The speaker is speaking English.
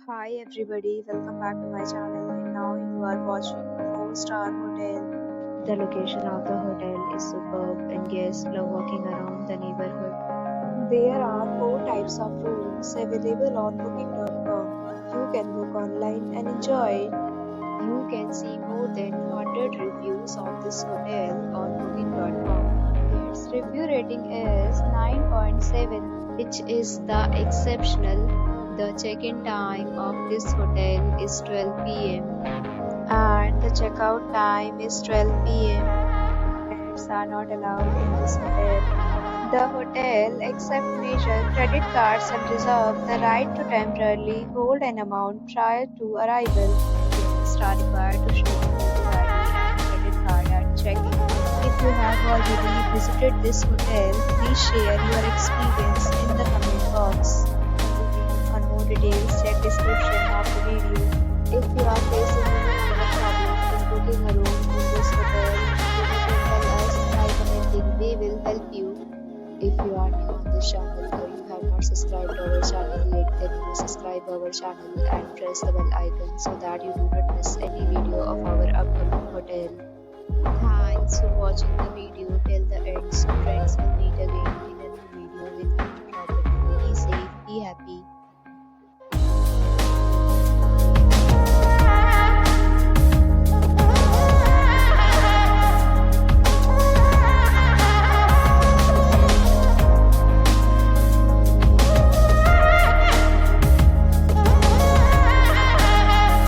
Hi everybody, welcome back to my channel and now you are watching a 4-star hotel. The location of the hotel is superb and guests love walking around the neighborhood. There are 4 types of rooms available on booking.com. You can book online and enjoy it. You can see more than 100 reviews of this hotel on booking.com. Its review rating is 9.7, which is the exceptional. The check-in time of this hotel is 12 p.m. and the checkout time is 12 p.m. Pets are not allowed in this hotel. The hotel accepts major credit cards and reserves the right to temporarily hold an amount prior to arrival. Guests are required to show a photo ID and credit card at check-in. If you have already visited this hotel, please share your experience in the comment box. For more details, check description of the video. If you are facing any problem in booking a room in this hotel, you can tell us by commenting. We will help you. If you are new on this channel or you have not subscribed to our channel yet, then you subscribe our channel and press the bell icon so that you do not miss any video of our upcoming hotel. Thanks for watching the video till the end. So friends,